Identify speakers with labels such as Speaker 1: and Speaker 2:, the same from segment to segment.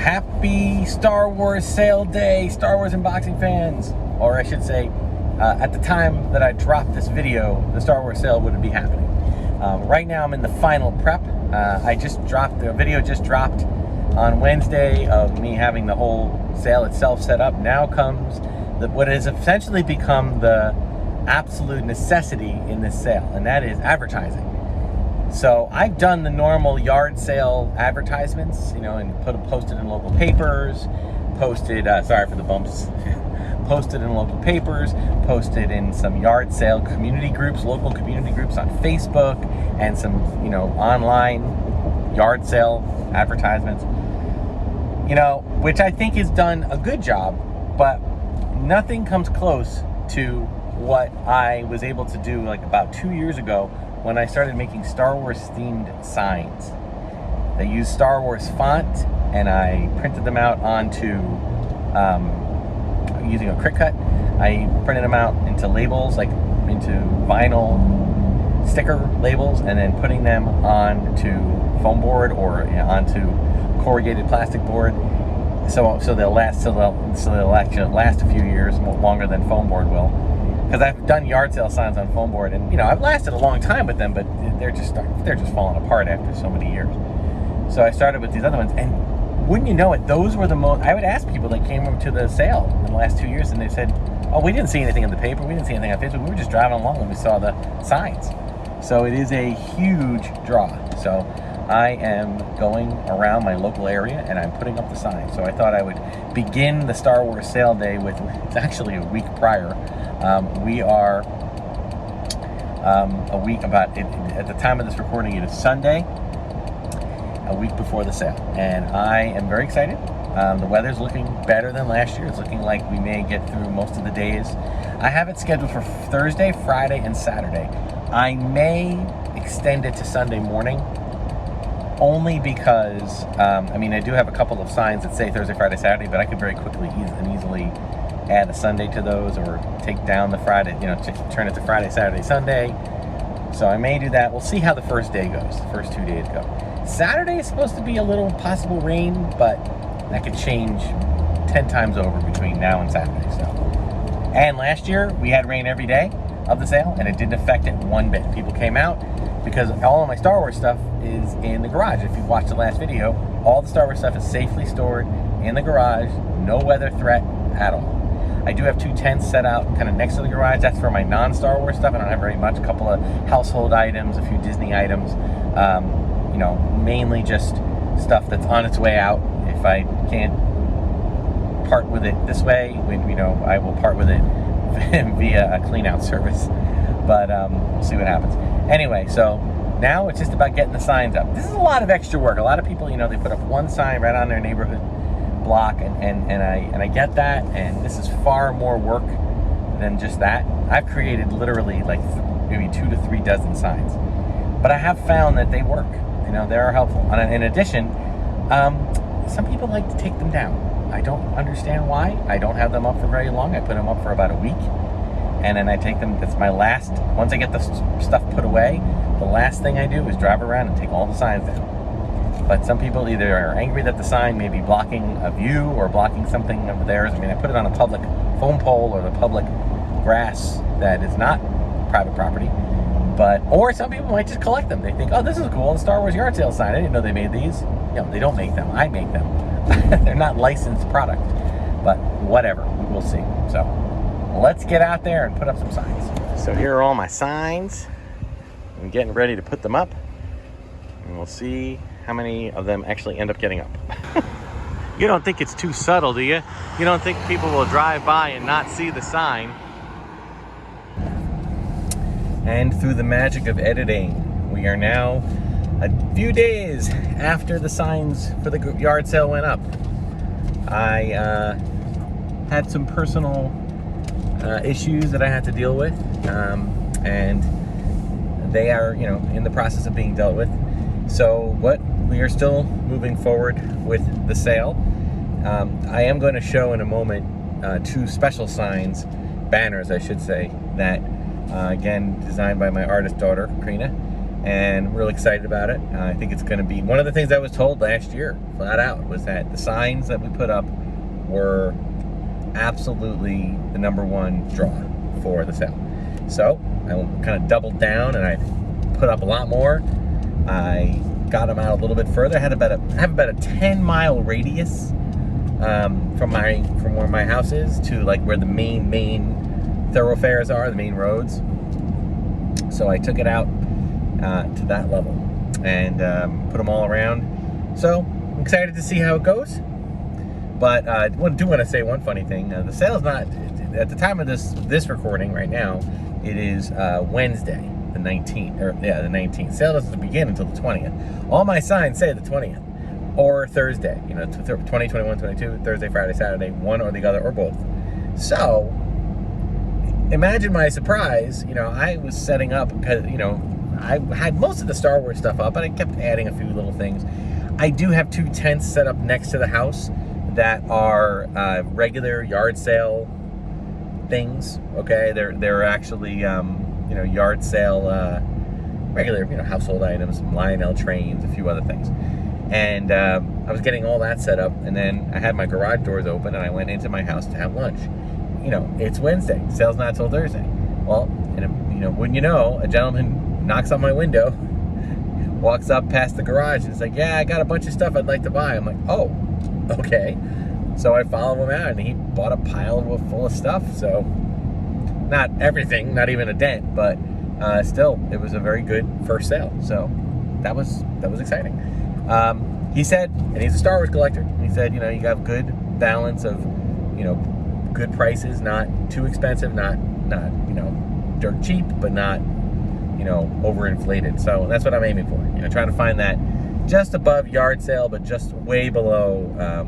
Speaker 1: Happy Star Wars sale day, Star Wars unboxing fans. Or I should say, at the time that I dropped this video, the Star Wars sale wouldn't be happening. Right now I'm in the final prep. The video just dropped on Wednesday of me having the whole sale itself set up. Now comes what has essentially become the absolute necessity in this sale, and that is advertising. So I've done the normal yard sale advertisements, and posted in local papers, sorry for the bumps, posted in local papers, posted in some yard sale community groups, local community groups on Facebook, and some, online yard sale advertisements, which I think has done a good job, but nothing comes close to what I was able to do like about 2 years ago when I started making Star Wars themed signs. They use Star Wars font, and I printed them out onto, using a Cricut. I printed them out into labels, like into vinyl sticker labels, and then putting them onto foam board or onto corrugated plastic board. So they'll actually last a few years longer than foam board will. Because I've done yard sale signs on foam board, and I've lasted a long time with them, but they're just falling apart after so many years. So I started with these other ones, and wouldn't you know it, those were the most. I would ask people that came to the sale in the last 2 years, and they said, "Oh, we didn't see anything in the paper, we didn't see anything on Facebook. We were just driving along and we saw the signs." So it is a huge draw. So I am going around my local area and I'm putting up the signs. So I thought I would begin the Star Wars sale day with, it's actually a week prior. We are a week at the time of this recording, it is Sunday, a week before the sale. And I am very excited. The weather's looking better than last year. It's looking like we may get through most of the days. I have it scheduled for Thursday, Friday, and Saturday. I may extend it to Sunday morning, only because, I do have a couple of signs that say Thursday, Friday, Saturday, but I could very quickly and easily add a Sunday to those, or take down the Friday, turn it to Friday, Saturday, Sunday. So I may do that. We'll see how the first day goes, the first 2 days go. Saturday is supposed to be a little possible rain, but that could change 10 times over between now and Saturday. So, and last year we had rain every day of the sale, and it didn't affect it one bit. People came out because all of my Star Wars stuff is in the garage. If you watched the last video, all the Star Wars stuff is safely stored in the garage, no weather threat at all. I do have 2 tents set out kind of next to the garage. That's for my non-Star Wars stuff. I don't have very much. A couple of household items, a few Disney items. Mainly just stuff that's on its way out. If I can't part with it this way, I will part with it via a clean-out service. But we'll see what happens. Anyway, so now it's just about getting the signs up. This is a lot of extra work. A lot of people, they put up one sign right on their neighborhood block, and I get that, and this is far more work than just that. I've created literally like maybe 2 to 3 dozen signs, but I have found that they work. They are helpful. And in addition, some people like to take them down. I don't understand why. I don't have them up for very long. I put them up for about a week, and then I take them. That's my last. Once I get the stuff put away, the last thing I do is drive around and take all the signs down. But some people either are angry that the sign may be blocking a view or blocking something of theirs. I put it on a public foam pole or the public grass that is not private property. Or some people might just collect them. They think, oh, this is cool, the Star Wars yard sale sign. I didn't know they made these. They don't make them. I make them. They're not licensed product. But whatever, we will see. So let's get out there and put up some signs. So here are all my signs. I'm getting ready to put them up. And we'll see how many of them actually end up getting up. You don't think it's too subtle, do you? You don't think people will drive by and not see the sign? And through the magic of editing, we are now a few days after the signs for the yard sale went up. I had some personal issues that I had to deal with, and they are, in the process of being dealt with. So we are still moving forward with the sale. I am going to show in a moment 2 special signs, banners I should say, that again designed by my artist daughter, Karina, and I'm really excited about it. I think it's going to be one of the things I was told last year, flat out, was that the signs that we put up were absolutely the _1 draw for the sale. So I kind of doubled down and I put up a lot more. I got them out a little bit further. I have about a 10-mile radius from where my house is to like where the main thoroughfares are, the main roads. So I took it out to that level and put them all around. So I'm excited to see how it goes. But I do want to say one funny thing. The sale's not, at the time of this recording right now, it is Wednesday, the 19th. The 19th. Sale doesn't begin until the 20th. All my signs say the 20th. Or Thursday. 20, 21, 22, Thursday, Friday, Saturday, one or the other, or both. So, imagine my surprise. I was setting up, because, I had most of the Star Wars stuff up, but I kept adding a few little things. I do have 2 tents set up next to the house that are regular yard sale things. Okay, they're actually yard sale regular household items, some Lionel trains, a few other things. And I was getting all that set up, and then I had my garage doors open, and I went into my house to have lunch. It's Wednesday. Sale's not till Thursday. Well, wouldn't you know, a gentleman knocks on my window, walks up past the garage, and is like, "Yeah, I got a bunch of stuff I'd like to buy." I'm like, "Oh, okay." So I followed him out, and he bought a pile full of stuff. So not everything, not even a dent, but still, it was a very good first sale. So that was exciting. He said, and he's a Star Wars collector, he said, you have good balance of, good prices, not too expensive, not dirt cheap, but not, overinflated. So that's what I'm aiming for, trying to find that just above yard sale, but just way below,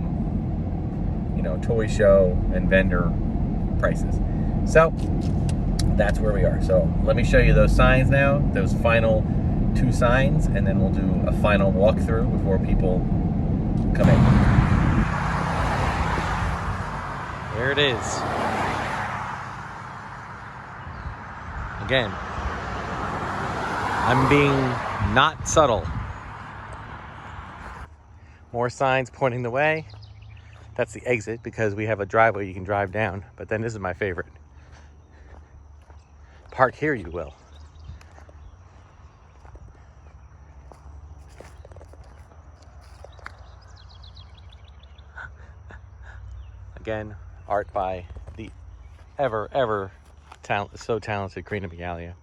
Speaker 1: toy show and vendor prices. So that's where we are. So let me show you those signs now, those final 2 signs, and then we'll do a final walkthrough before people come in. There it is. Again, I'm being not subtle. More signs pointing the way. That's the exit, because we have a driveway you can drive down. But then this is my favorite. Park here you will. Again, art by the ever so talented Karina Pigallia.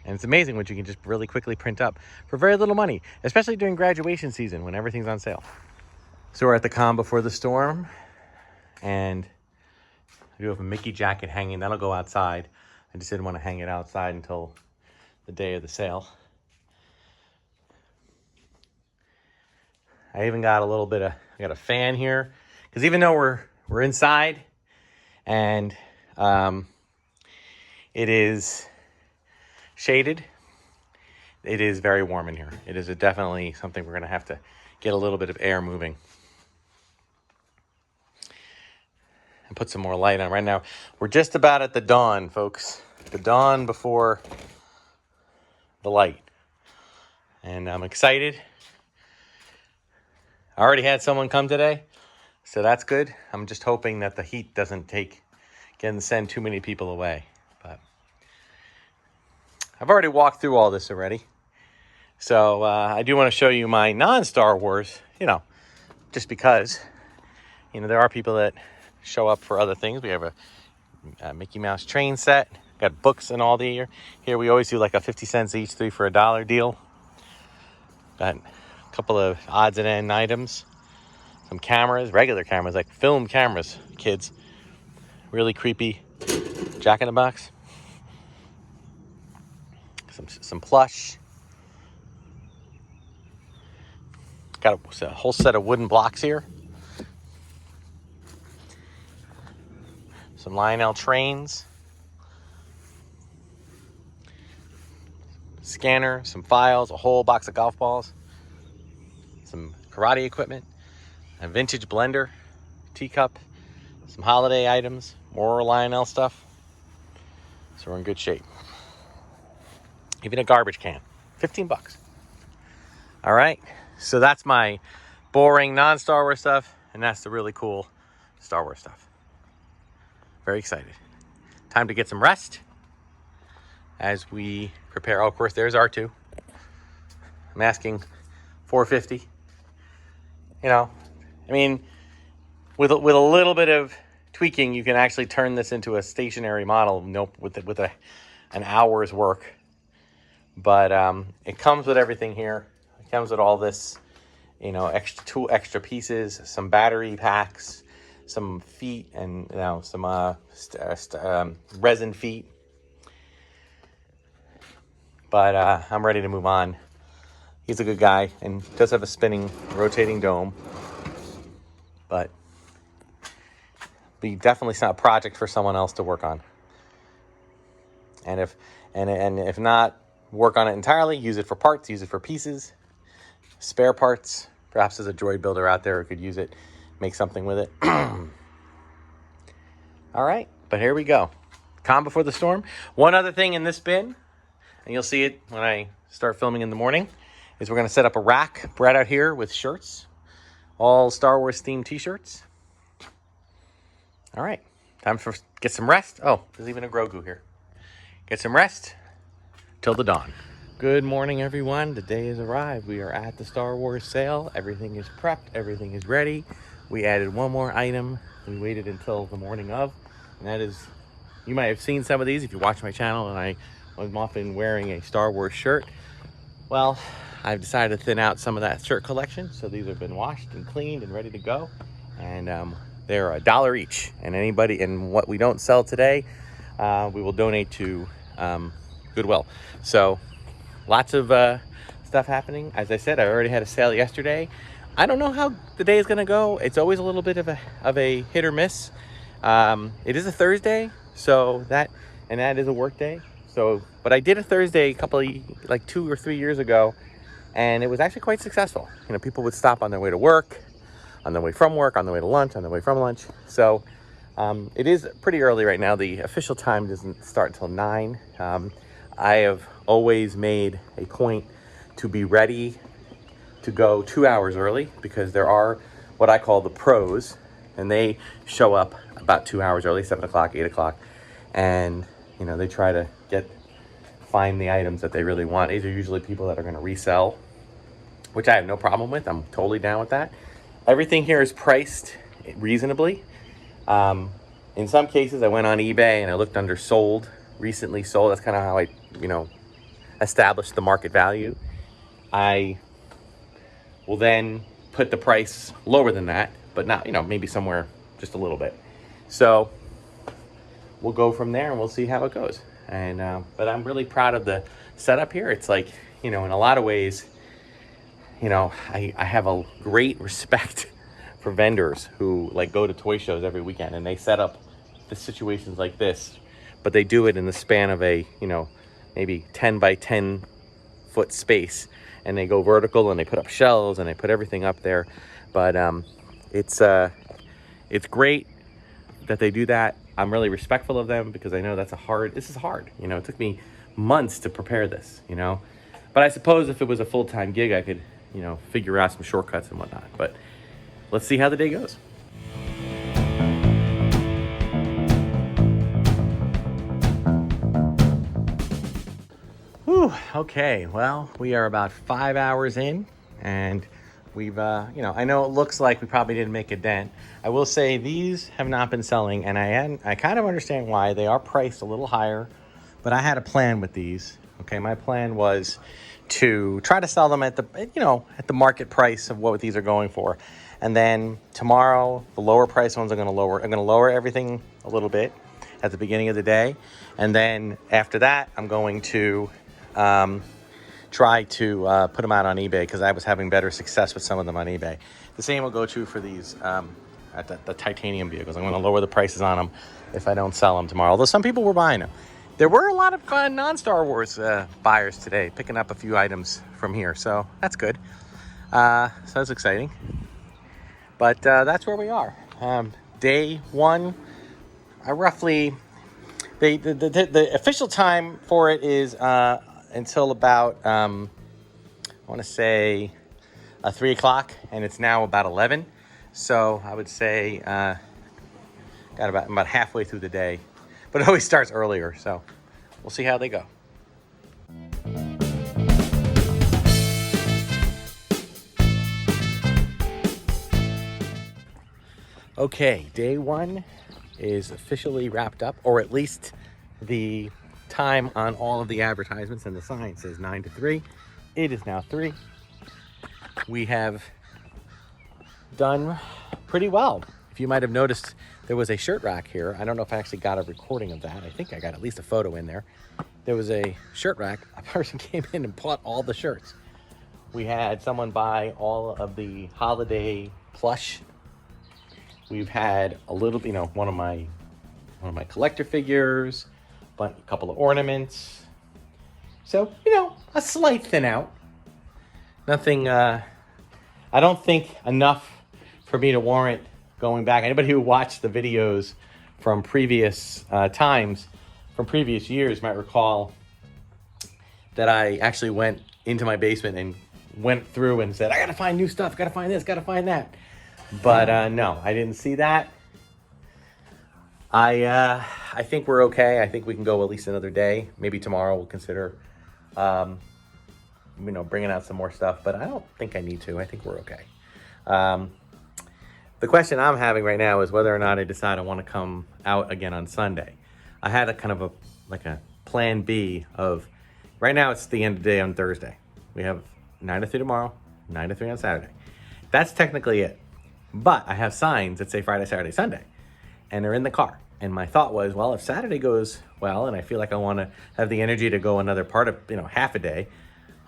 Speaker 1: And it's amazing what you can just really quickly print up for very little money, especially during graduation season when everything's on sale. So we're at the calm before the storm, and I do have a Mickey jacket hanging. That'll go outside. I just didn't want to hang it outside until the day of the sale. I even got I got a fan here, because even though we're inside and it is shaded, it is very warm in here. It is definitely something we're going to have to get a little bit of air moving and put some more light on. Right now, we're just about at the dawn, folks. The dawn before the light. And I'm excited. I already had someone come today, so that's good. I'm just hoping that the heat doesn't send too many people away. But I've already walked through all this already. So I do want to show you my non-Star Wars, just because, there are people that show up for other things. We have a Mickey Mouse train set. Got books and all here. Here we always do like a 50 cents each, 3 for $1 deal. Got a couple of odds and end items. Some cameras, regular cameras, like film cameras, kids. Really creepy Jack-in-the-Box. Some plush. Got a whole set of wooden blocks here. Some Lionel trains. Scanner, some files, a whole box of golf balls. Some karate equipment. A vintage blender. Teacup. Some holiday items. More Lionel stuff. So we're in good shape. even a garbage can, 15 bucks. All right, so that's my boring non-Star Wars stuff, and that's the really cool Star Wars stuff. Very excited. Time to get some rest as we prepare. Oh, of course, there's R2. I'm asking $450. You know, I mean, with a little bit of tweaking, you can actually turn this into a stationary model. Nope, with an hour's work. But it comes with everything here. It comes with all this, you know, two extra pieces, some battery packs, some feet, and you know, some resin feet. But I'm ready to move on. He's a good guy and does have a spinning, rotating dome. But definitely not a project for someone else to work on. And if not, work on it entirely. Use it for parts. Use it for pieces, spare parts. Perhaps there's a droid builder out there who could use it, make something with it. All right, but here we go. Calm before the storm. One other thing in this bin, and you'll see it when I start filming in the morning, is we're going to set up a rack right out here with shirts, all Star Wars themed t-shirts. All right, time for get some rest. Oh, there's even a Grogu here. Get some rest till the dawn. Good morning, everyone. The day has arrived. We are at the Star Wars sale. Everything is prepped. Everything is ready. We added one more item. We waited until the morning of, and that is, you might have seen some of these if you watch my channel, and I was often wearing a Star Wars shirt. Well, I've decided to thin out some of that shirt collection, so these have been washed and cleaned and ready to go, and they're $1 each. And anybody, and what we don't sell today, we will donate to Goodwill. So lots of stuff happening. As I said, I already had a sale yesterday. I don't know how the day is going to go. It's always a little bit of a hit or miss. It is a Thursday, so that is a work day. So, but I did a Thursday like 2 or 3 years ago, and it was actually quite successful. You know, people would stop on their way to work, on their way from work, on their way to lunch, on their way from lunch. So it is pretty early right now. The official time doesn't start until 9. I have always made a point to be ready to go 2 hours early, because there are what I call the pros, and they show up about 2 hours early, 7 o'clock, 8 o'clock, and you know, they try to find the items that they really want. These are usually people that are going to resell, which I have no problem with. I'm totally down with that. Everything here is priced reasonably. In some cases, I went on eBay and I looked under sold, recently sold. That's kind of how I, you know, established the market value. I will then put the price lower than that, but not, you know, maybe somewhere just a little bit. So we'll go from there and we'll see how it goes. And but I'm really proud of the setup here. It's like, you know, in a lot of ways, you know, I have a great respect for vendors who like go to toy shows every weekend and they set up the situations like this, but they do it in the span of a, you know, maybe 10 by 10 foot space, and they go vertical and they put up shelves and they put everything up there. But it's great that they do that. I'm really respectful of them, because I know this is hard. You know, it took me months to prepare this, you know, but I suppose if it was a full-time gig, I could, you know, figure out some shortcuts and whatnot. But let's see how the day goes. Whew, okay, well, we are about 5 hours in, and we've, you know, I know it looks like we probably didn't make a dent. I will say these have not been selling, and I kind of understand why. They are priced a little higher, but I had a plan with these. Okay, my plan was to try to sell them at the, you know, at the market price of what these are going for. And then tomorrow, the lower price ones I'm going to lower everything a little bit at the beginning of the day. And then after that, I'm going to try to put them out on eBay, because I was having better success with some of them on eBay. The same will go true for these at the titanium vehicles. I'm going to lower the prices on them if I don't sell them tomorrow, although some people were buying them. There were a lot of non-Star Wars buyers today, picking up a few items from here, so that's good. So that's exciting. But that's where we are. Day one, I roughly, the official time for it is until about, I want to say 3 o'clock, and it's now about 11. So I would say got about halfway through the day, but it always starts earlier. So we'll see how they go. Okay, day one is officially wrapped up, or at least the time on all of the advertisements and the sign says 9 to 3. It is now 3. We have done pretty well. If you might have noticed, there was a shirt rack here. I don't know if I actually got a recording of that. I think I got at least a photo in there. There was a shirt rack. A person came in and bought all the shirts. We had someone buy all of the holiday plush. We've had a little, one of my collector figures, but a couple of ornaments. So, a slight thin out. Nothing, I don't think enough for me to warrant going back. Anybody who watched the videos from previous times, from previous years, might recall that I actually went into my basement and went through and said, I gotta find new stuff, gotta find this, gotta find that. But no, I didn't see that. I think we're okay. I think we can go at least another day. Maybe tomorrow we'll consider, bringing out some more stuff. But I don't think I need to. I think we're okay. The question I'm having right now is whether or not I decide I want to come out again on Sunday. I had a kind of a plan B of, right now it's the end of the day on Thursday. We have 9 to 3 tomorrow, 9 to 3 on Saturday. That's technically it. But I have signs that say Friday, Saturday, Sunday, and they're in the car. And my thought was, well, if Saturday goes well, and I feel like I want to have the energy to go another part of, half a day,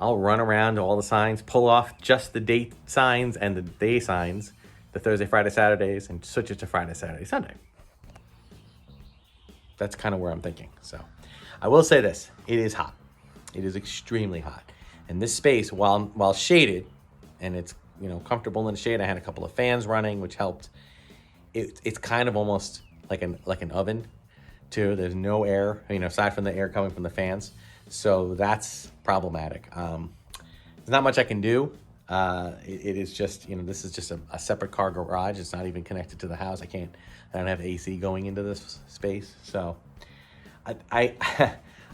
Speaker 1: I'll run around to all the signs, pull off just the date signs and the day signs, the Thursday, Friday, Saturdays, and switch it to Friday, Saturday, Sunday. That's kind of where I'm thinking. So I will say this, it is hot. It is extremely hot. And this space, while shaded, and it's comfortable in the shade. I had a couple of fans running, which helped. It's kind of almost like an oven, too. There's no air, aside from the air coming from the fans. So that's problematic. There's not much I can do. It is just, this is just a separate car garage. It's not even connected to the house. I don't have AC going into this space. So I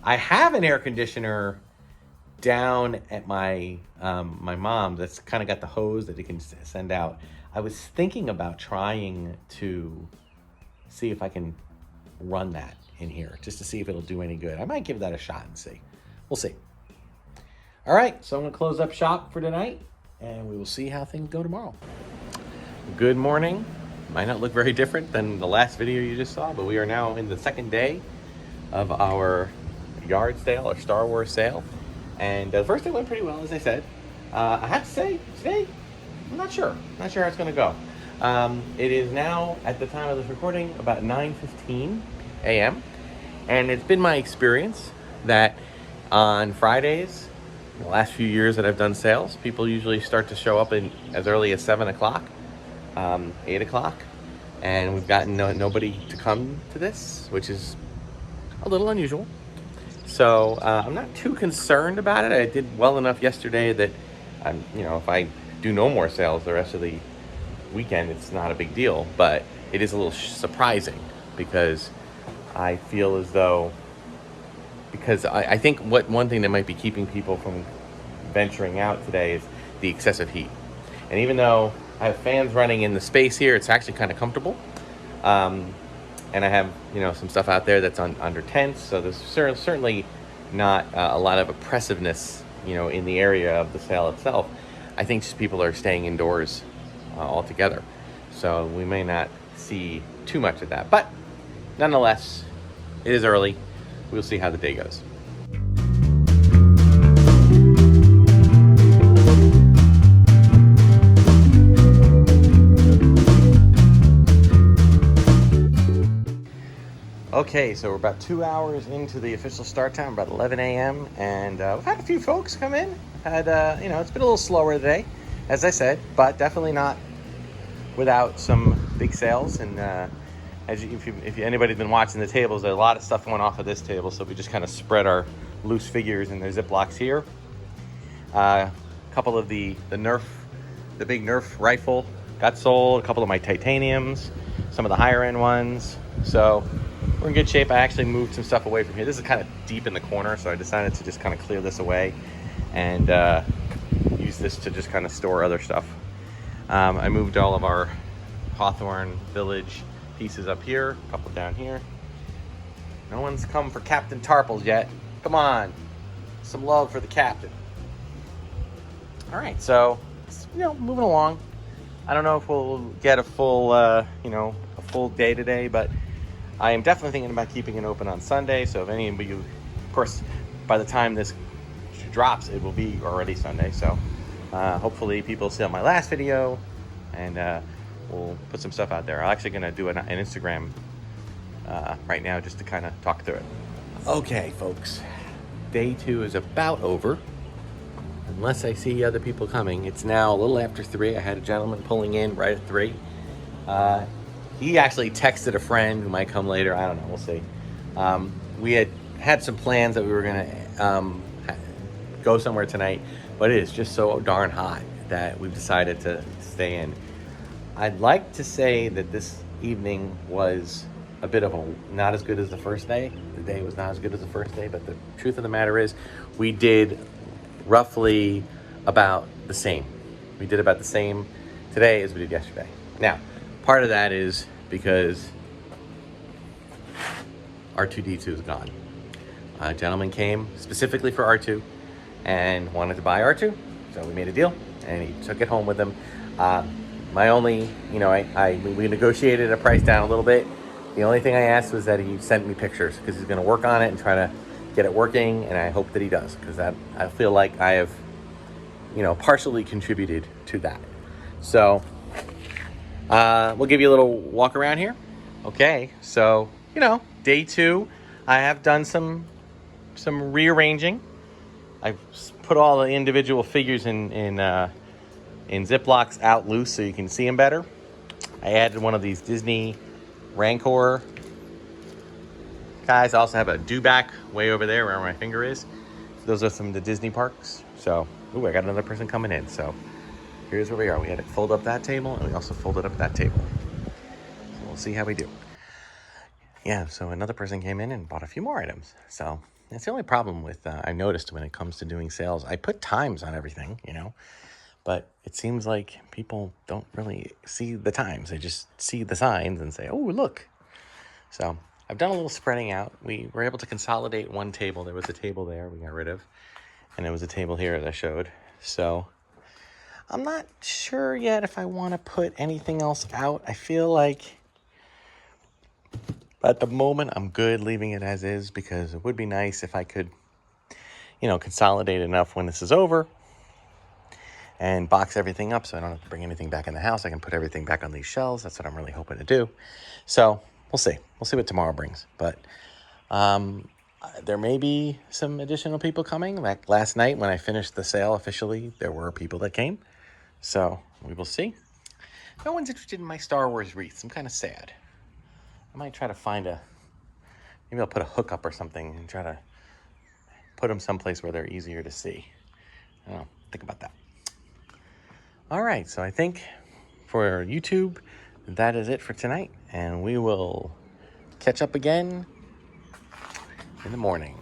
Speaker 1: have an air conditioner down at my mom that's kind of got the hose that it can send out. I was thinking about trying to see if I can run that in here just to see if it'll do any good. I might give that a shot and see. We'll see. All right, so I'm going to close up shop for tonight, and we will see how things go tomorrow. Good morning. Might not look very different than the last video you just saw, but we are now in the second day of our yard sale, or Star Wars sale. And the first day went pretty well, as I said. I have to say, today, I'm not sure. Not sure how it's going to go. It is now, at the time of this recording, about 9:15 a.m. And it's been my experience that on Fridays, the last few years that I've done sales, people usually start to show up as early as 7 o'clock, 8 o'clock. And we've gotten nobody to come to this, which is a little unusual. So I'm not too concerned about it. I did well enough yesterday that if I do no more sales the rest of the weekend, it's not a big deal. But it is a little surprising because I feel as though, I think one thing that might be keeping people from venturing out today is the excessive heat. And even though I have fans running in the space here, it's actually kind of comfortable. And I have, some stuff out there that's under tents. So there's certainly not a lot of oppressiveness, in the area of the sale itself. I think just people are staying indoors altogether. So we may not see too much of that. But nonetheless, it is early. We'll see how the day goes. Okay, so we're about 2 hours into the official start time, about 11 a.m. And we've had a few folks come in. It's been a little slower today, as I said, but definitely not without some big sales. And if anybody's been watching the tables, there's a lot of stuff going off of this table, so we just kind of spread our loose figures in the Ziplocs here. A couple of the big Nerf rifle got sold. A couple of my titaniums, some of the higher end ones. So we're in good shape. I actually moved some stuff away from here. This is kind of deep in the corner, so I decided to just kind of clear this away and use this to just kind of store other stuff. I moved all of our Hawthorne Village pieces up here, a couple down here. No one's come for Captain Tarples yet. Come on, some love for the captain. All right, so moving along. I don't know if we'll get a full a full day today, but I am definitely thinking about keeping it open on Sunday. So if any of you, of course, by the time this drops, it will be already Sunday. So hopefully people see my last video, and we'll put some stuff out there. I'm actually going to do an Instagram right now just to kind of talk through it. Okay, folks. Day 2 is about over. Unless I see other people coming. It's now a little after 3. I had a gentleman pulling in right at 3. He actually texted a friend who might come later. I don't know. We'll see. We had some plans that we were going to go somewhere tonight, but it is just so darn hot that we've decided to stay in. I'd like to say that this evening was a bit of a not as good as the first day. The day was not as good as the first day, but the truth of the matter is we did roughly about the same. We did about the same today as we did yesterday. Now, part of that is because R2-D2 is gone. A gentleman came specifically for R2 and wanted to buy R2, so we made a deal, and he took it home with him. My only, we negotiated a price down a little bit. The only thing I asked was that he sent me pictures, because he's going to work on it and try to get it working, and I hope that he does, because I feel like I have, partially contributed to that. So we'll give you a little walk around here. Okay, so day 2, I have done some rearranging. I've put all the individual figures in Ziplocs out loose so you can see them better. I added one of these Disney Rancor guys. I also have a dewback way over there where my finger is. Those are from the Disney parks. So, I got another person coming in. So, here's where we are. We had to fold up that table, and we also folded up that table. So we'll see how we do. Yeah, so another person came in and bought a few more items. So, that's the only problem with, I noticed when it comes to doing sales. I put times on everything, but it seems like people don't really see the times. They just see the signs and say, oh, look. So I've done a little spreading out. We were able to consolidate one table. There was a table there we got rid of, and there was a table here that I showed. So I'm not sure yet if I want to put anything else out. I feel like at the moment I'm good leaving it as is, because it would be nice if I could, consolidate enough when this is over and box everything up so I don't have to bring anything back in the house. I can put everything back on these shelves. That's what I'm really hoping to do. So we'll see. We'll see what tomorrow brings. But there may be some additional people coming. Like last night when I finished the sale officially, there were people that came. So we will see. No one's interested in my Star Wars wreaths. I'm kind of sad. I might try to find maybe I'll put a hook up or something and try to put them someplace where they're easier to see. I don't know. Think about that. All right, so I think for YouTube, that is it for tonight, and we will catch up again in the morning.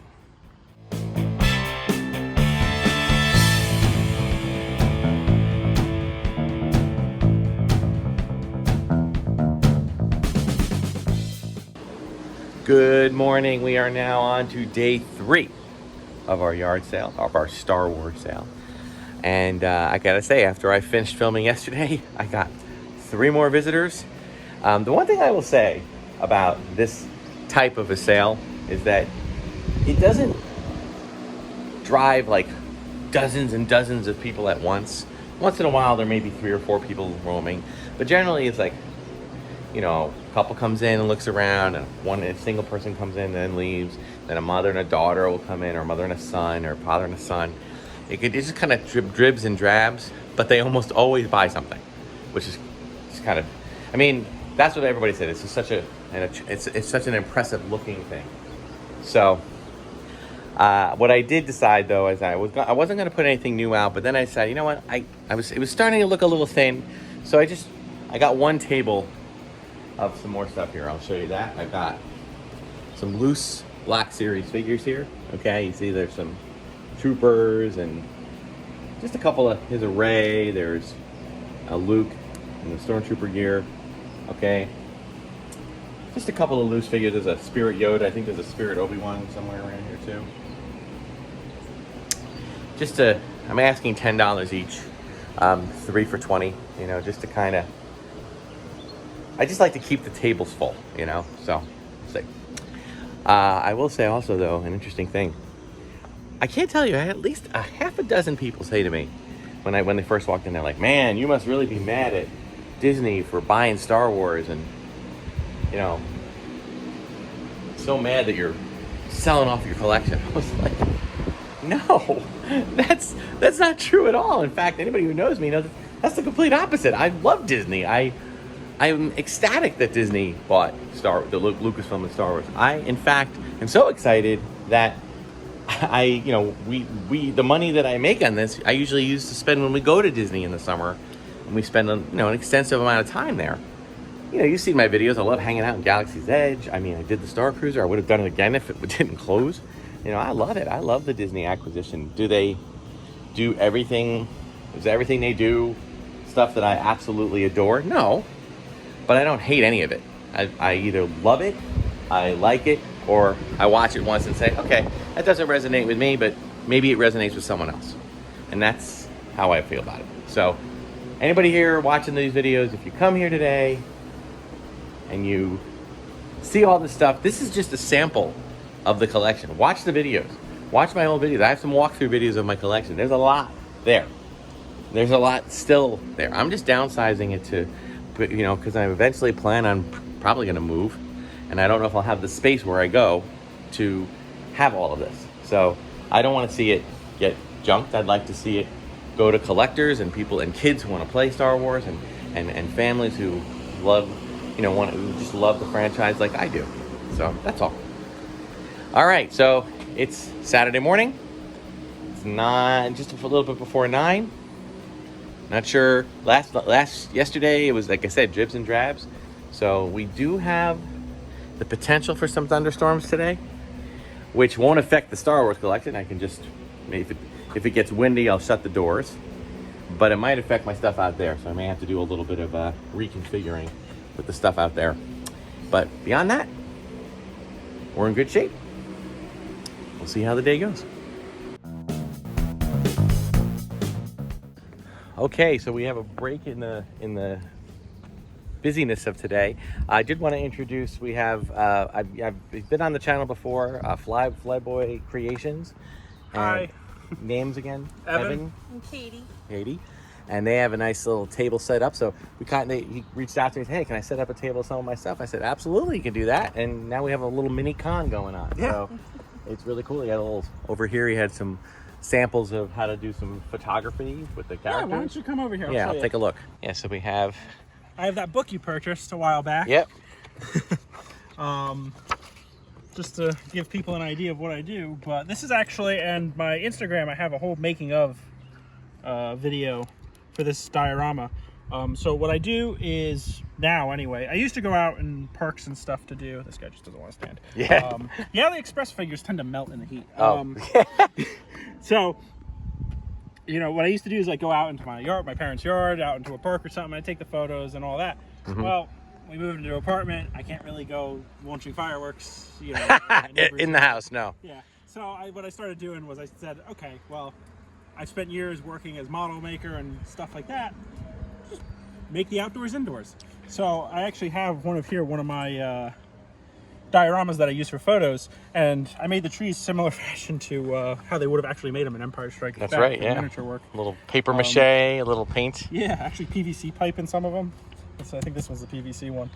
Speaker 1: Good morning. We are now on to day 3 of our yard sale, of our Star Wars sale. And I gotta say, after I finished filming yesterday, I got 3 more visitors. The one thing I will say about this type of a sale is that it doesn't drive like dozens and dozens of people at once. Once in a while, there may be 3 or 4 people roaming, but generally it's like, a couple comes in and looks around, and a single person comes in and then leaves. Then a mother and a daughter will come in, or a mother and a son, or a father and a son. It just kind of dribs and drabs, but they almost always buy something, which is just kind of, that's what everybody said. It's just such it's such an impressive looking thing. So What I did decide though is I wasn't going to put anything new out, but then I said, you know what, it was starting to look a little thin, so I got one table of some more stuff here. I'll show you that. I've got some loose Black Series figures here. Okay, you see there's some troopers and just a couple of, here's a Rey, there's a Luke in the Stormtrooper gear. Okay, just a couple of loose figures. There's a Spirit Yoda. I think there's a Spirit Obi-Wan somewhere around here too. I'm asking $10 each, 3 for $20. You know, just to kind of. I just like to keep the tables full. You know, so we'll see. I will say also though, an interesting thing. I can't tell you. I had at least a half a dozen people say to me when they first walked in, they're like, "Man, you must really be mad at Disney for buying Star Wars and." You know, so mad that you're selling off your collection. I was like, no, that's not true at all. In fact, anybody who knows me knows that's the complete opposite. I love Disney. I'm ecstatic that Disney bought the Lucasfilm and Star Wars. I, in fact, am so excited that the money that I make on this, I usually use to spend when we go to Disney in the summer, and we spend an extensive amount of time there. You know, you've seen my videos. I love hanging out in Galaxy's Edge. I mean, I did the Star Cruiser. I would have done it again if it didn't close. You know, I love it. I love the Disney acquisition. Do they do everything? Is everything they do stuff that I absolutely adore? No, but I don't hate any of it. I either love it, I like it, or I watch it once and say, okay, that doesn't resonate with me, but maybe it resonates with someone else. And that's how I feel about it. So anybody here watching these videos, if you come here today, and you see all this stuff, this is just a sample of the collection. Watch the videos. Watch my old videos. I have some walkthrough videos of my collection. There's a lot there. There's a lot still there. I'm just downsizing it to, because I eventually plan on probably going to move. And I don't know if I'll have the space where I go to have all of this. So I don't want to see it get junked. I'd like to see it go to collectors and people and kids who want to play Star Wars and families who love who just love the franchise like I do. So that's all. All right, so it's Saturday morning. It's just a little bit before 9. Not sure. Yesterday it was, like I said, dribs and drabs. So we do have the potential for some thunderstorms today, which won't affect the Star Wars collection. I can just, if it gets windy, I'll shut the doors. But it might affect my stuff out there, so I may have to do a little bit of reconfiguring with the stuff out there. But beyond that, we're in good shape. We'll see how the day goes. Okay, so we have a break in the busyness of today. I did want to introduce, we have I've been on the channel before, Flyboy Creations.
Speaker 2: Hi.
Speaker 1: Names again?
Speaker 2: Evan.
Speaker 3: And Katie.
Speaker 1: Katie. And they have a nice little table set up. So he reached out to me and said, hey, can I set up a table with some of my stuff? I said, absolutely, you can do that. And now we have a little mini con going on.
Speaker 2: Yeah.
Speaker 1: So it's really cool. He had over here, he had some samples of how to do some photography with the characters.
Speaker 2: Yeah, why don't you come over here?
Speaker 1: I'll take a look. Yeah, so we have...
Speaker 2: I have that book you purchased a while back.
Speaker 1: Yep.
Speaker 2: Just to give people an idea of what I do. But this is actually, and my Instagram, I have a whole making of video for this diorama. So what I do is, now anyway, I used to go out in parks and stuff to do, this guy just doesn't want to stand.
Speaker 1: Yeah.
Speaker 2: The AliExpress figures tend to melt in the heat. So, what I used to do is like go out into my yard, my parents' yard, out into a park or something, I'd take the photos and all that. Mm-hmm. Well, we moved into an apartment, I can't really go launching fireworks,
Speaker 1: in the house, no.
Speaker 2: Yeah. So what I started doing was I said, okay, well, I've spent years working as model maker and stuff like that. Just make the outdoors indoors. So I actually have one of my dioramas that I use for photos, and I made the trees similar fashion to how they would have actually made them in Empire Strikes Back.
Speaker 1: That's right, yeah.
Speaker 2: Miniature work.
Speaker 1: A little paper mache, a little paint.
Speaker 2: Yeah, actually PVC pipe in some of them. So I think this was the PVC one.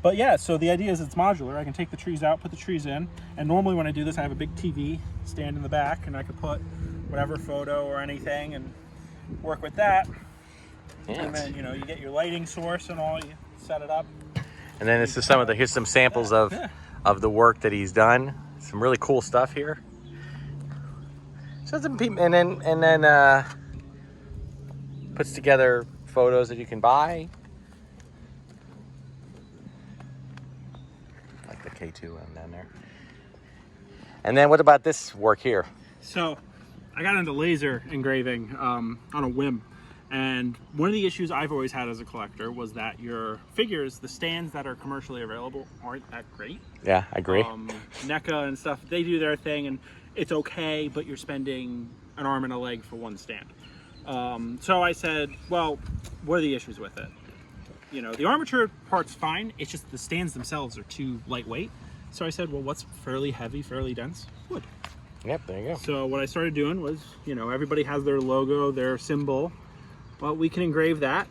Speaker 2: But yeah, so the idea is it's modular. I can take the trees out, put the trees in, and normally when I do this, I have a big TV stand in the back, and I could put whatever photo or anything and work with that. Yeah. And then, you get your lighting source and all, you set it up.
Speaker 1: And then this is here's some samples of the work that he's done. Some really cool stuff here. So some people, and then puts together photos that you can buy. Like the K2 one down there. And then what about this work here?
Speaker 2: So I got into laser engraving on a whim. And one of the issues I've always had as a collector was that your figures, the stands that are commercially available, aren't that great.
Speaker 1: Yeah, I agree.
Speaker 2: NECA and stuff, they do their thing and it's okay, but you're spending an arm and a leg for one stand. So I said, well, what are the issues with it? You know, the armature part's fine, it's just the stands themselves are too lightweight. So I said, well, what's fairly heavy, fairly dense? Wood.
Speaker 1: Yep, there you go.
Speaker 2: So what I started doing was, you know, everybody has their logo, their symbol. Well, we can engrave that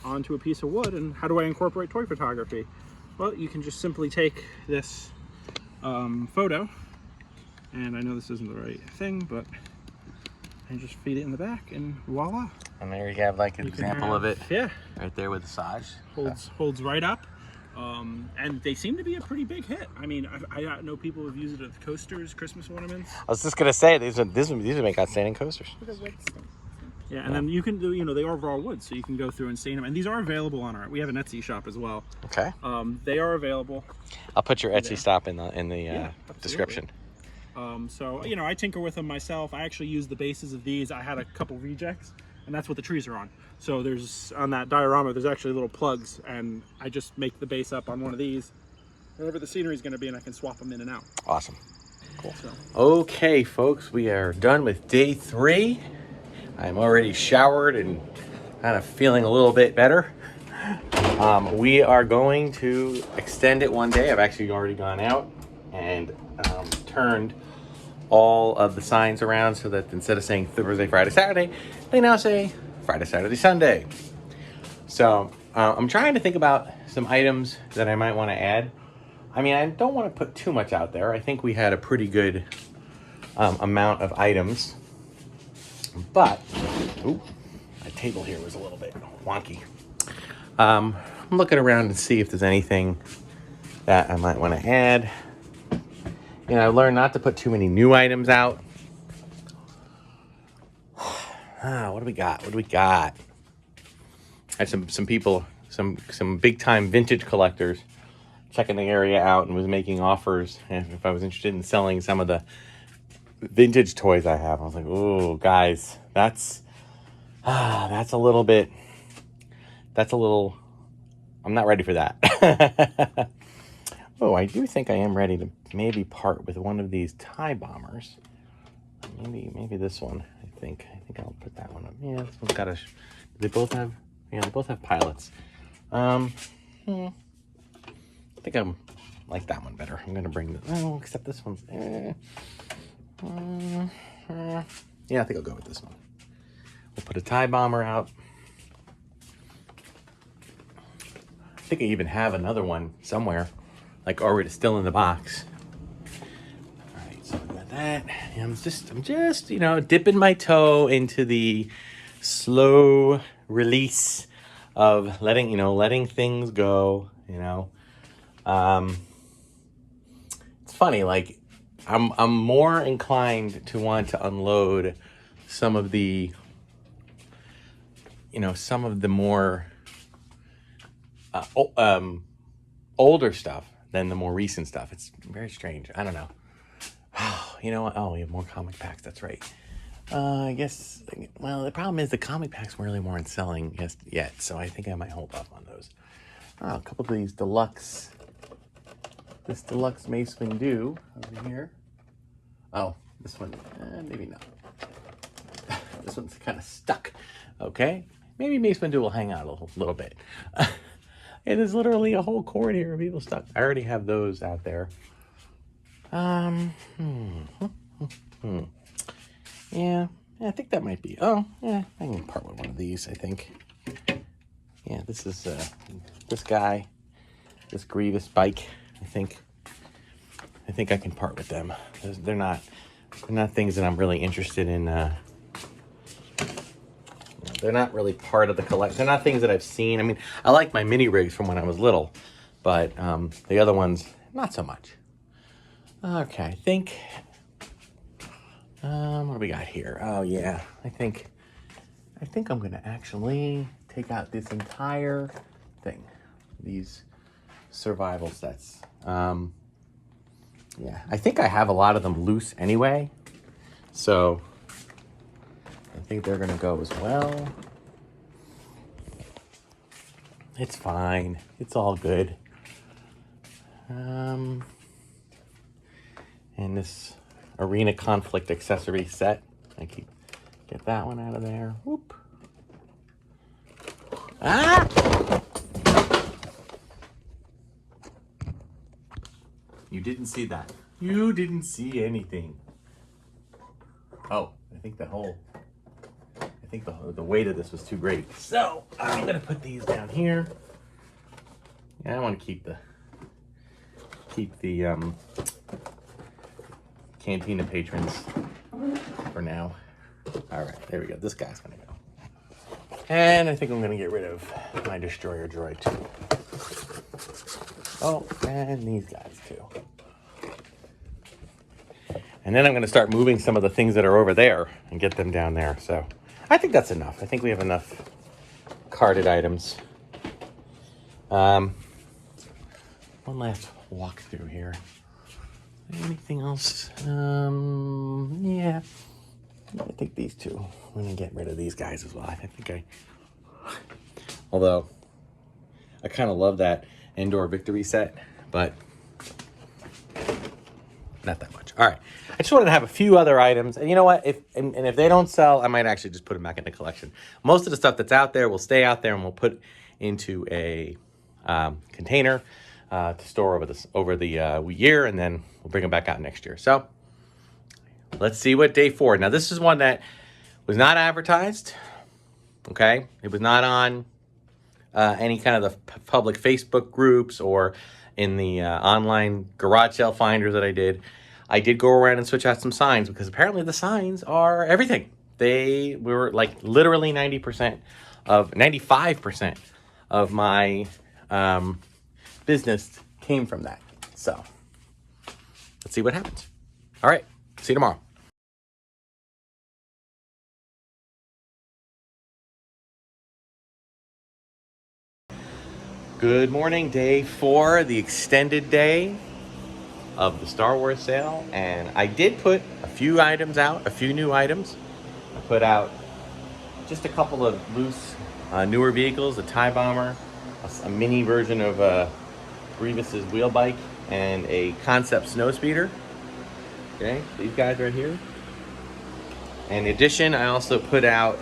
Speaker 2: onto a piece of wood. And how do I incorporate toy photography? Well, you can just simply take this photo, and I know this isn't the right thing, but and just feed it in the back, and voila.
Speaker 1: And there you have like an example of it.
Speaker 2: Yeah.
Speaker 1: Right there with the Saj.
Speaker 2: Holds right up. And they seem to be a pretty big hit. I mean, I know people have used it as coasters, Christmas ornaments.
Speaker 1: I was just gonna say these would make outstanding coasters.
Speaker 2: Yeah, and then you can do, you know, they are raw wood, so you can go through and stain them. And these are available on we have an Etsy shop as well.
Speaker 1: Okay.
Speaker 2: They are available.
Speaker 1: I'll put your Etsy shop in the description.
Speaker 2: So, you know, I tinker with them myself. I actually use the bases of these. I had a couple rejects, and that's what the trees are on. So there's, on that diorama, there's actually little plugs, and I just make the base up on one of these, wherever the scenery is going to be, and I can swap them in and out.
Speaker 1: Awesome. Cool.
Speaker 2: So.
Speaker 1: Okay, folks, we are done with day 3. I'm already showered and kind of feeling a little bit better. We are going to extend it one day. I've actually already gone out and turned all of the signs around so that instead of saying Thursday, Friday, Saturday, they now say Friday, Saturday, Sunday. So I'm trying to think about some items that I might want to add. I mean, I don't want to put too much out there. I think we had a pretty good amount of items. But, ooh, my table here was a little bit wonky. I'm looking around to see if there's anything that I might want to add. You know, I learned not to put too many new items out. What do we got? What do we got? I had some people, some big time vintage collectors checking the area out and was making offers if I was interested in selling some of the vintage toys I have. I was like, oh, guys, that's a little, I'm not ready for that. Oh, I do think I am ready to maybe part with one of these tie bombers. Maybe this one. I think I'll put that one up. Yeah, this one's got they both have pilots. I think I'm like that one better. I'm gonna bring except this one's yeah, I think I'll go with this one. We'll put a tie bomber out. I think I even have another one somewhere, like already still in the box. All right, so we got that. And I'm just, you know, dipping my toe into the slow release of letting things go, you know. It's funny, like I'm more inclined to want to unload some of the more older stuff than the more recent stuff. It's very strange. I don't know. You know what? Oh, we have more comic packs. That's right. I guess, well, the problem is the comic packs really weren't selling yet, so I think I might hold off on those. A couple of these deluxe. This deluxe Mace Windu over here. Oh, this one, maybe not. This one's kind of stuck. Okay, maybe Mace Windu will hang out a little bit. It is literally a whole cord here of people stuck. I already have those out there. Yeah, I think that might be. Oh, yeah, I can part with one of these, I think. Yeah, this is this guy, this Grievous bike. I think I can part with them. They're not things that I'm really interested in. They're not really part of the collection. They're not things that I've seen. I mean, I like my mini rigs from when I was little, but the other ones, not so much. Okay, I think What do we got here? Oh yeah, I think I'm gonna actually take out this entire thing. These survival sets. Yeah, I think I have a lot of them loose anyway, so I think they're gonna go as well. It's fine. It's all good. And this arena conflict accessory set. Get that one out of there. Whoop. Ah! You didn't see that. You didn't see anything. Oh, I think the weight of this was too great. So I'm gonna put these down here. Yeah, I want to keep the Cantina patrons for now. All right, there we go. This guy's gonna go. And I think I'm gonna get rid of my destroyer droid too. Oh, and these guys too. And then I'm gonna start moving some of the things that are over there and get them down there. So I think that's enough. I think we have enough carded items. One last walk through here. Anything else? Yeah. I think these two. I'm gonna get rid of these guys as well. Although I kind of love that Endor Victory set, but not that much. All right. I just wanted to have a few other items, and you know what? If they don't sell, I might actually just put them back in the collection. Most of the stuff that's out there will stay out there, and we'll put into a container to store over the year, and then we'll bring them back out next year. So let's see what day 4. Now this is one that was not advertised. Okay, it was not on any kind of the public Facebook groups or in the online garage sale finders that I did. I did go around and switch out some signs because apparently the signs are everything. They were like literally 95% of my business came from that. So let's see what happens. All right, see you tomorrow. Good morning, day 4, the extended day of the Star Wars sale. And I did put a few items out, a few new items. I put out just a couple of loose, newer vehicles, a TIE Bomber, a mini version of Grievous's wheel bike, and a concept snow speeder. Okay, these guys right here. In addition, I also put out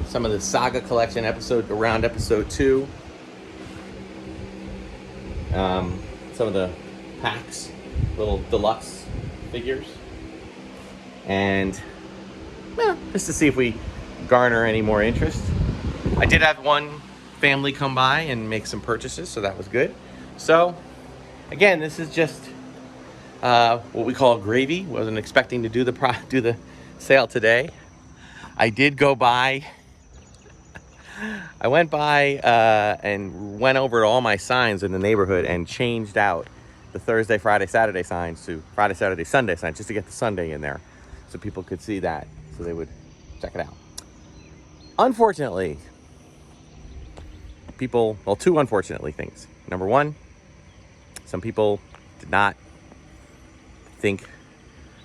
Speaker 1: some of the Saga collection around episode 2. Some of the packs, little deluxe figures, and well, just to see if we garner any more interest. I did have one family come by and make some purchases, so that was good. So again, this is just what we call gravy. Wasn't expecting to do the sale today. I did go by. I went by and went over all my signs in the neighborhood and changed out the Thursday, Friday, Saturday signs to Friday, Saturday, Sunday signs, just to get the Sunday in there so people could see that, so they would check it out. Unfortunately, two unfortunately things. Number one, some people did not think,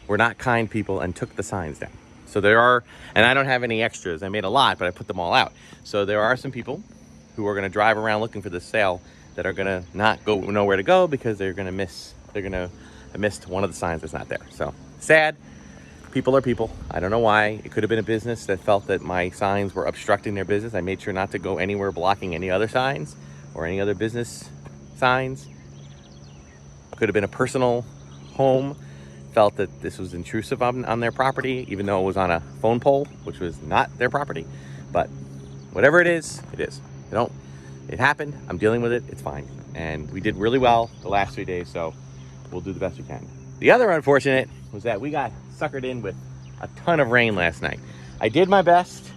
Speaker 1: were not kind people and took the signs down. So there are, and I don't have any extras. I made a lot, but I put them all out. So there are some people who are going to drive around looking for this sale that are going to not know where to go because they're going to miss one of the signs that's not there. So sad. People are people. I don't know why. It could have been a business that felt that my signs were obstructing their business. I made sure not to go anywhere blocking any other signs or any other business signs. Could have been a personal home. Felt that this was intrusive on their property, even though it was on a phone pole, which was not their property. But whatever it is, it is. It happened. I'm dealing with it. It's fine. And we did really well the last 3 days, so we'll do the best we can. The other unfortunate was that we got suckered in with a ton of rain last night. I did my best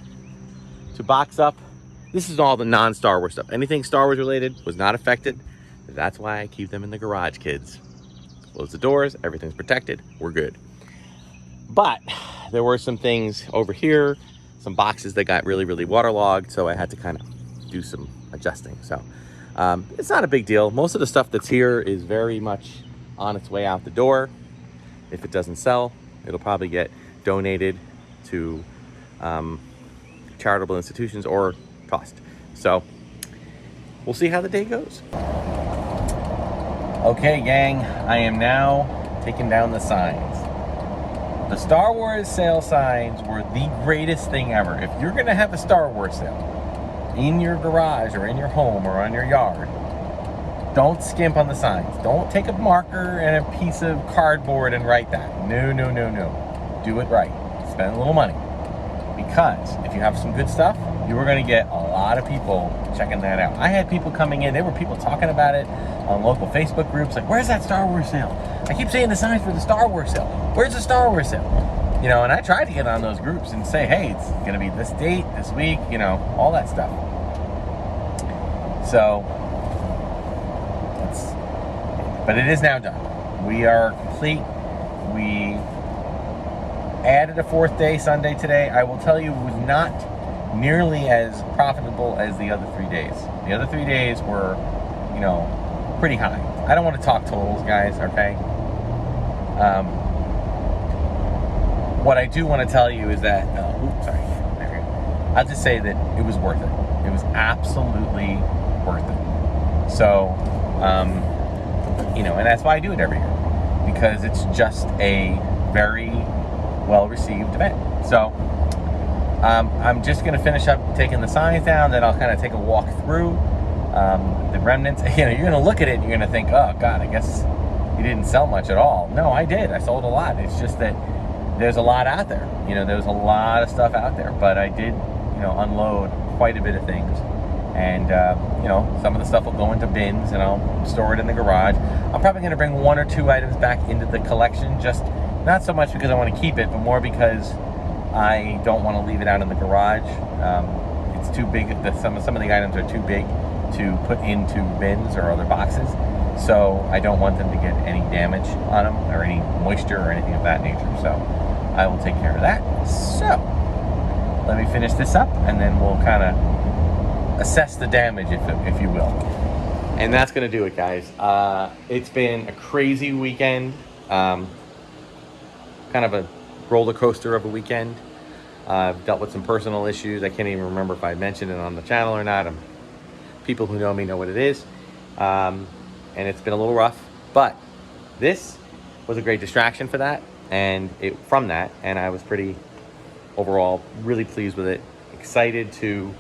Speaker 1: to box up. This is all the non-Star Wars stuff. Anything Star Wars related was not affected. That's why I keep them in the garage, kids. Close the doors, everything's protected, we're good. But there were some things over here, some boxes that got really, really waterlogged, so I had to kind of do some adjusting. So it's not a big deal. Most of the stuff that's here is very much on its way out the door. If it doesn't sell, it'll probably get donated to charitable institutions or tossed. So we'll see how the day goes. Okay, gang, I am now taking down the signs. The Star Wars sale signs were the greatest thing ever. If you're gonna have a Star Wars sale in your garage or in your home or on your yard, don't skimp on the signs. Don't take a marker and a piece of cardboard and write that. No, no, no, no. Do it right. Spend a little money. Because if you have some good stuff, you are going to get a lot of people checking that out. I had people coming in. There were people talking about it on local Facebook groups. Like, where's that Star Wars sale? I keep seeing the signs for the Star Wars sale. Where's the Star Wars sale? You know, and I tried to get on those groups and say, hey, it's going to be this date, this week, you know, all that stuff. So, but it is now done. We are complete. We added a fourth day, Sunday today. I will tell you, it was not nearly as profitable as the other 3 days. The other 3 days were, you know, pretty high. I don't want to talk totals, guys, okay? What I do want to tell you is that, I'll just say that it was worth it. It was absolutely worth it. So, you know, and that's why I do it every year, because it's just a very well-received event. So I'm just going to finish up taking the signs down, then I'll kind of take a walk through the remnants. You know, you're going to look at it and you're going to think, oh God, I guess you didn't sell much at all. No, I did. I sold a lot. It's just that there's a lot out there. You know, there's a lot of stuff out there, but I did, you know, unload quite a bit of things. And, you know, some of the stuff will go into bins and I'll store it in the garage. I'm probably going to bring 1 or 2 items back into the collection, just not so much because I want to keep it, but more because I don't want to leave it out in the garage. It's too big. Some of the items are too big to put into bins or other boxes. So I don't want them to get any damage on them or any moisture or anything of that nature. So I will take care of that. So let me finish this up and then we'll kind of assess the damage, if you will. And that's going to do it, guys. It's been a crazy weekend. Kind of a roller coaster of a weekend. I've dealt with some personal issues. I can't even remember if I mentioned it on the channel or not. People who know me know what it is. And it's been a little rough. But this was a great distraction for that. And from that. And I was pretty, overall, really pleased with it. Excited to,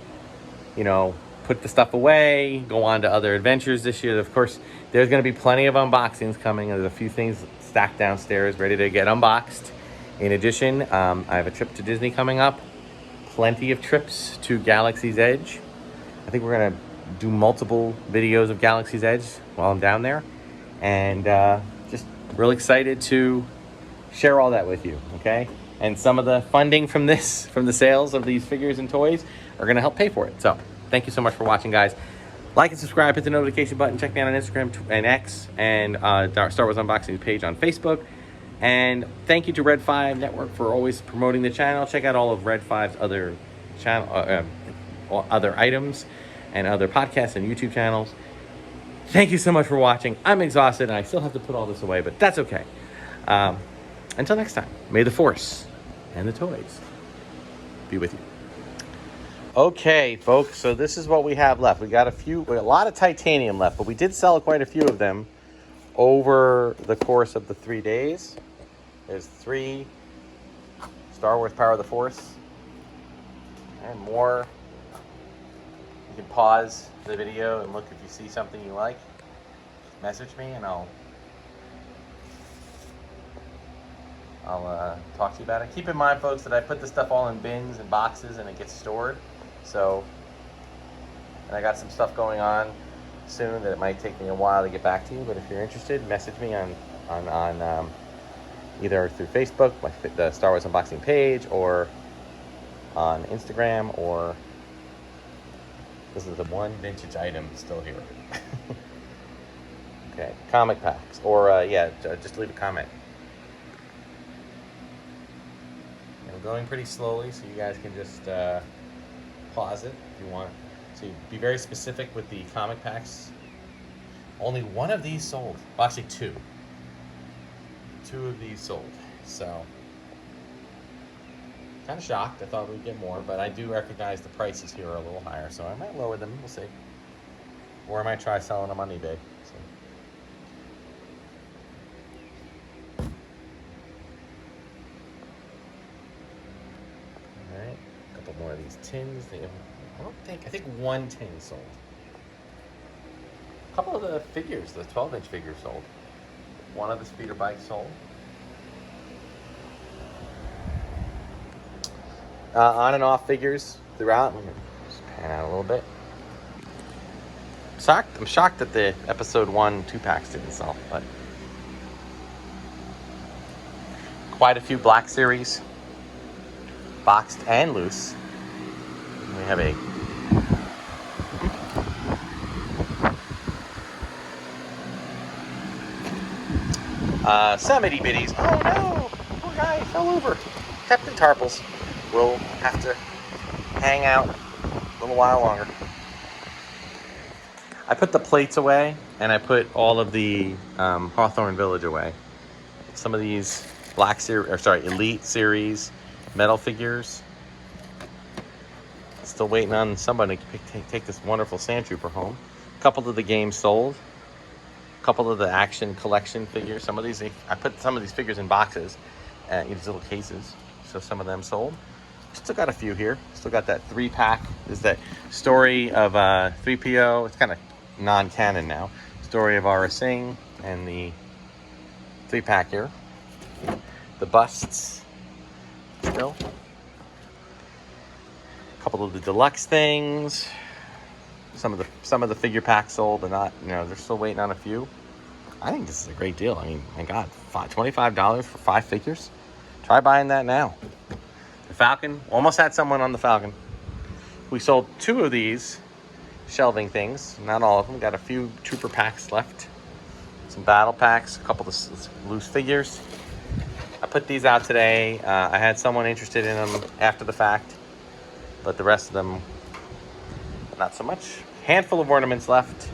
Speaker 1: you know, put the stuff away, go on to other adventures this year. Of course, there's going to be plenty of unboxings coming. There's a few things stacked downstairs ready to get unboxed. In addition, I have a trip to Disney coming up. Plenty of trips to Galaxy's Edge. I think we're going to do multiple videos of Galaxy's Edge while I'm down there. And just real excited to share all that with you, okay? And some of the funding from the sales of these figures and toys are going to help pay for it. So thank you so much for watching, guys. Like and subscribe, hit the notification button. Check me out on Instagram and X and Star Wars Unboxing page on Facebook. And thank you to Red 5 Network for always promoting the channel. Check out all of Red 5's other other items and other podcasts and YouTube channels. Thank you so much for watching. I'm exhausted and I still have to put all this away, but that's okay. Until next time, may the Force and the toys be with you. Okay, folks, so this is what we have left. We got a lot of titanium left, but we did sell quite a few of them over the course of the 3 days. There's 3 Star Wars Power of the Force and more. You can pause the video and look if you see something you like. Message me and I'll talk to you about it. Keep in mind, folks, that I put this stuff all in bins and boxes and it gets stored. So, and I got some stuff going on soon that it might take me a while to get back to you. But if you're interested, message me on either through Facebook, the Star Wars Unboxing page, or on Instagram, or this is the one vintage item still here. Okay, comic packs, or yeah, just leave a comment. going pretty slowly, so you guys can just pause it if you want. So be very specific with the comic packs. Only one of these sold. Well, actually two. Two of these sold. So kind of shocked. I thought we'd get more, but I do recognize the prices here are a little higher, so I might lower them. We'll see. Or I might try selling them on eBay. So. All right, a couple more of these tins. I think one tin sold. A couple of the figures, the 12-inch figures sold. One of the speeder bikes sold. On and off figures throughout. Let me just pan out a little bit. I'm shocked that the episode 1 2-packs didn't sell, but quite a few Black Series, boxed and loose. We have some itty bitties. Oh no! Poor guy fell over. Captain Tarples will have to hang out a little while longer. I put the plates away, and I put all of the Hawthorne Village away. Some of these Elite Series metal figures. Still waiting on somebody to take this wonderful Sand Trooper home. A couple of the games sold. A couple of the action collection figures. Some of these, I put some of these figures in boxes, in these little cases. So some of them sold. Still got a few here. Still got that 3-pack. Is that story of 3PO. It's kind of non-canon now. Story of Aurra Sing and the 3-pack here. The busts still. A couple of the deluxe things. Some of the figure packs sold, but not. They're still waiting on a few. I think this is a great deal. I mean, my God, $25 for 5 figures. Try buying that now. The Falcon, almost had someone on the Falcon. We sold 2 of these shelving things, not all of them. Got a few trooper packs left, some battle packs, a couple of loose figures. I put these out today. I had someone interested in them after the fact, but the rest of them, not so much. Handful of ornaments left.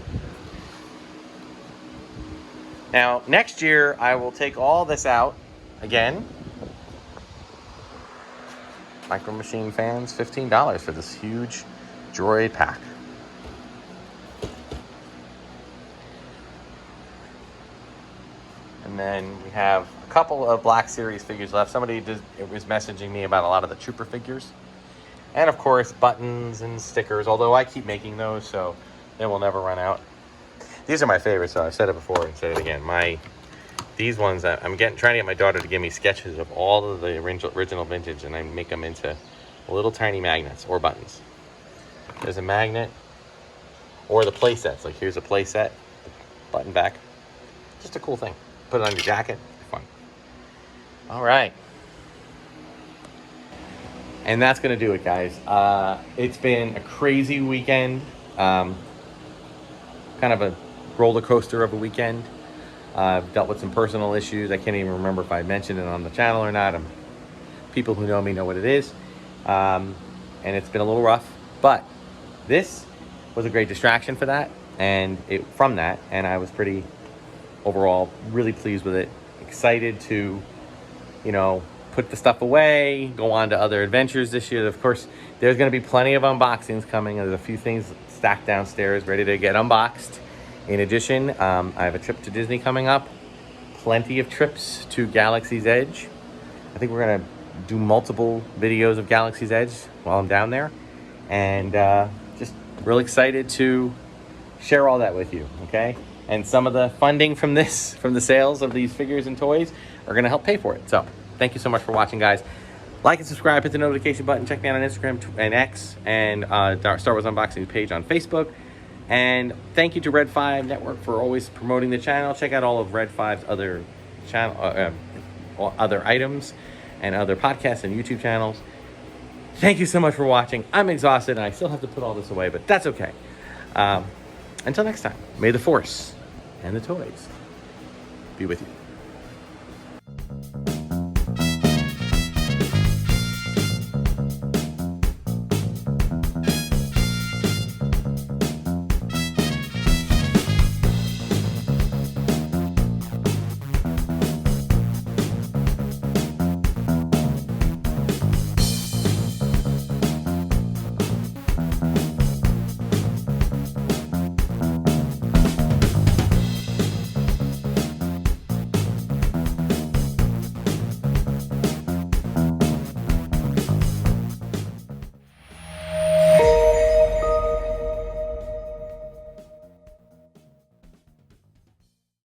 Speaker 1: Now, next year, I will take all this out again. Micro Machine fans, $15 for this huge droid pack. And then we have a couple of Black Series figures left. Somebody was messaging me about a lot of the Trooper figures. And of course, buttons and stickers, although I keep making those, so they will never run out. These are my favorites, so I've said it before and said it again. These ones, I'm trying to get my daughter to give me sketches of all of the original vintage, and I make them into little tiny magnets or buttons. There's a magnet, or the play sets. Like here's a play set, button back. Just a cool thing. Put it on your jacket. Fun. All right. And that's going to do it, guys. It's been a crazy weekend. Kind of a roller coaster of a weekend. I've dealt with some personal issues. I can't even remember if I mentioned it on the channel or not. People who know me know what it is. And it's been a little rough. But this was a great distraction for that. And I was pretty, overall, really pleased with it. Excited to, put the stuff away, go on to other adventures this year. Of course, there's going to be plenty of unboxings coming. There's a few things stacked downstairs ready to get unboxed. In addition, I have a trip to Disney coming up. Plenty of trips to Galaxy's Edge. I think we're going to do multiple videos of Galaxy's Edge while I'm down there. And just really excited to share all that with you, okay? And some of the funding from the sales of these figures and toys are going to help pay for it. So thank you so much for watching, guys. Like and subscribe, hit the notification button. Check me out on Instagram and X, and Star Wars Unboxing page on Facebook. And thank you to Red 5 Network for always promoting the channel. Check out all of Red 5's other other items and other podcasts and YouTube channels. Thank you so much for watching. I'm exhausted and I still have to put all this away, but that's okay. Until next time, may the Force and the toys be with you.